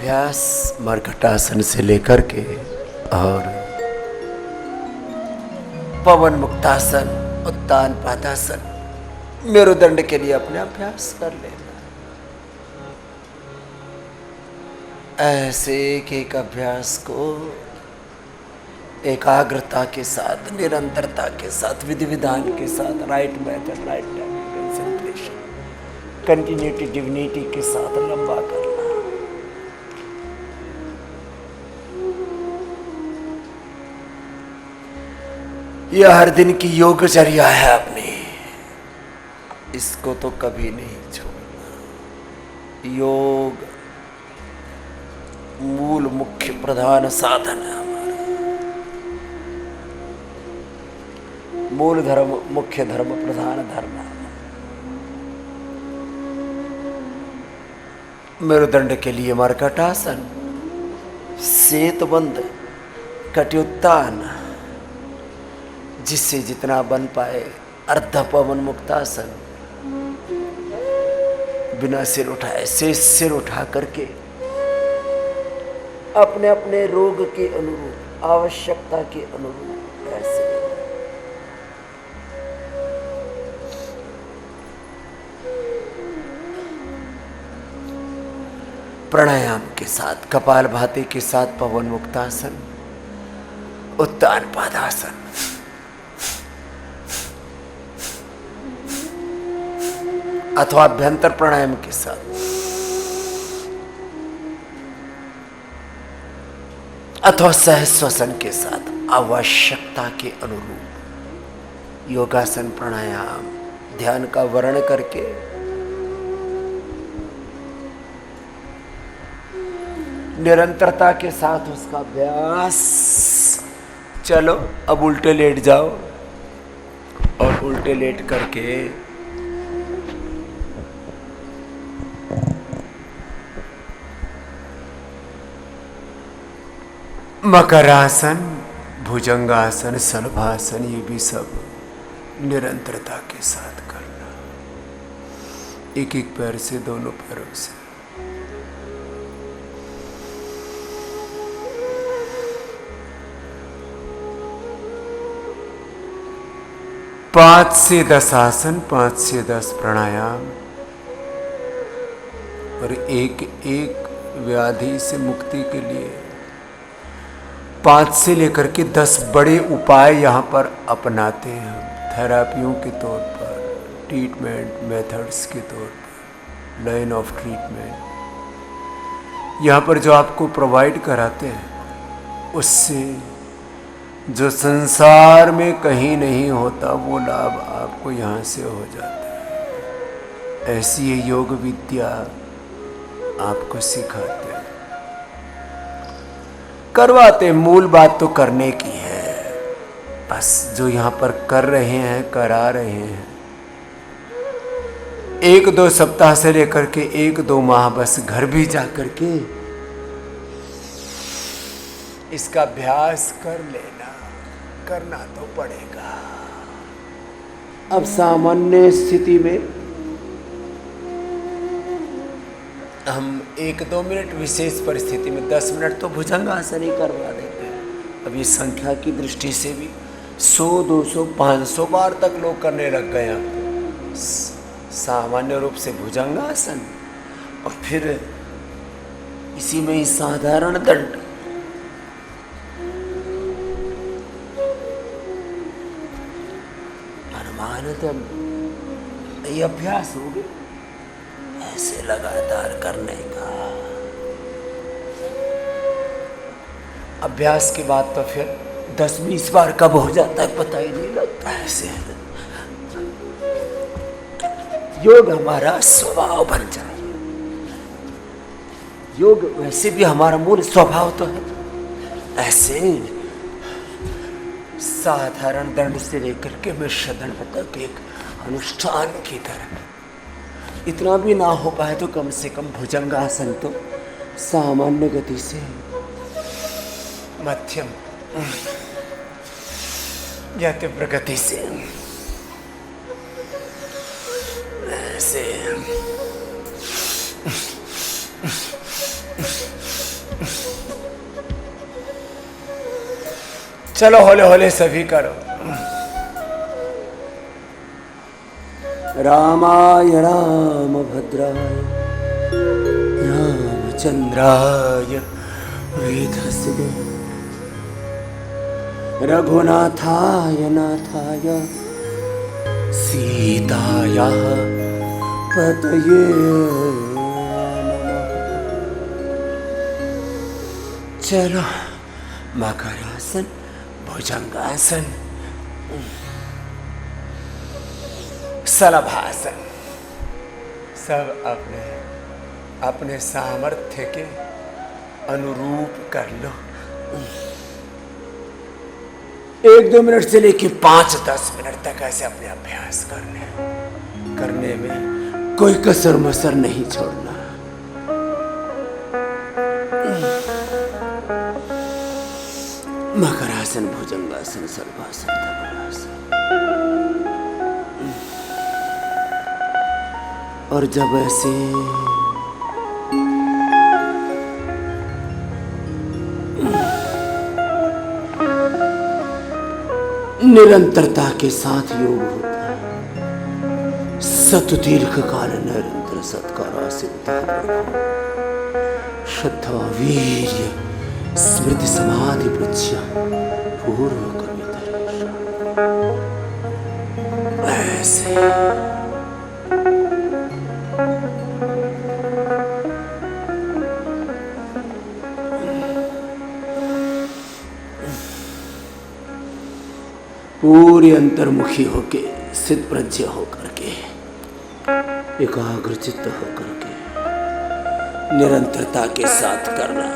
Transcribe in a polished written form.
अभ्यास मर्कटासन से लेकर के और पवन मुक्तासन, उत्तान पादासन, मेरुदंड के लिए अपने अभ्यास कर लेना। ऐसे एक एक अभ्यास को एकाग्रता के साथ, निरंतरता के साथ, विधि विधान के साथ, right method, right technique, concentration, continuity, divinity के साथ लंबा करना। यह हर दिन की योगचर्या है अपनी, इसको तो कभी नहीं छोड़ना। योग मूल मुख्य प्रधान साधन है हमारा, मूल धर्म, मुख्य धर्म, प्रधान धर्म है। मेरुदंड के लिए मर्कटासन, सेतुबंध, कटियुत्तान, जिससे जितना बन पाए, अर्ध पवन मुक्तासन, बिना सिर उठाए, से सिर उठा करके अपने अपने रोग के अनुरूप, आवश्यकता के अनुरूप ऐसे प्राणायाम के साथ, कपालभाति के साथ पवन मुक्तासन, उत्तान पादासन, अथवा अभ्यंतर प्राणायाम के साथ, अथवा सहस्वसन के साथ, आवश्यकता के अनुरूप योगासन, प्राणायाम, ध्यान का वर्णन करके निरंतरता के साथ उसका अभ्यास। चलो अब उल्टे लेट जाओ और उल्टे लेट करके मकरासन, भुजंगासन, शलभासन, ये भी सब निरंतरता के साथ करना। एक एक पैर से, दोनों पैरों से। पांच से 10 आसन, 5 से 10 प्राणायाम और एक एक व्याधि से मुक्ति के लिए 5 से लेकर के 10 बड़े उपाय यहाँ पर अपनाते हैं हम, थेरापियों के तौर पर, ट्रीटमेंट मेथड्स के तौर पर, लाइन ऑफ ट्रीटमेंट यहाँ पर जो आपको प्रोवाइड कराते हैं, उससे जो संसार में कहीं नहीं होता वो लाभ आपको यहाँ से हो जाता है। ऐसी ये योग विद्या आपको सिखाते हैं, करवाते। मूल बात तो करने की है, बस जो यहाँ पर कर रहे हैं, करा रहे हैं। 1-2 सप्ताह से लेकर के 1-2 माह बस घर भी जा करके इसका अभ्यास कर लेना, करना तो पड़ेगा। अब सामान्य स्थिति में हम 1-2 मिनट, विशेष परिस्थिति में 10 मिनट तो भुजंगासन ही करवा देते हैं। अब ये संख्या की दृष्टि से भी 100, 200, 500 बार तक लोग करने लग गए हैं सामान्य रूप से भुजंगासन, और फिर इसी में ही साधारण दंड। अनुमानतः ये अभ्यास हो गया ऐसे लगातार करने का। अभ्यास के बाद तो फिर 10-20 बार कब हो जाता है पता ही नहीं लगता है। ऐसे योग हमारा स्वभाव बन जाए। योग वैसे भी हमारा मूल स्वभाव तो है। ऐसे साधारण दंड से लेकर के मिश्र दंड तक एक अनुष्ठान की तरह, इतना भी ना हो पाए तो कम से कम भुजंगासन तो सामान्य गति से, मध्यम या तीव्र गति से ऐसे चलो होले होले सभी करो। रामाय रामभद्राय रामचंद्राय वेधसे रघुनाथाय नाथाय सीतायाः पतये नमः। चलो मकरासन भुजंगासन सलभासन सब अपने अपने सामर्थ्य के अनुरूप कर लो। 1-2 मिनट से लेके 5-10 मिनट तक ऐसे अपने अभ्यास करने में कोई कसर मसर नहीं छोड़ना। मकरासन भुजंगासन सर्वासन धनुरासन। और जब ऐसे निरंतरता के साथ योग होता है, सत दीर्घ काल निरंतर सत्कारा सिद्ध श्रद्धा वीर्य स्मृति समाधि प्रज्ञा पूर्व ऐसे पूरी अंतर्मुखी होके सिद्ध प्रज्ञा होकर के एकाग्रचित्त होकर के निरंतरता के साथ करना।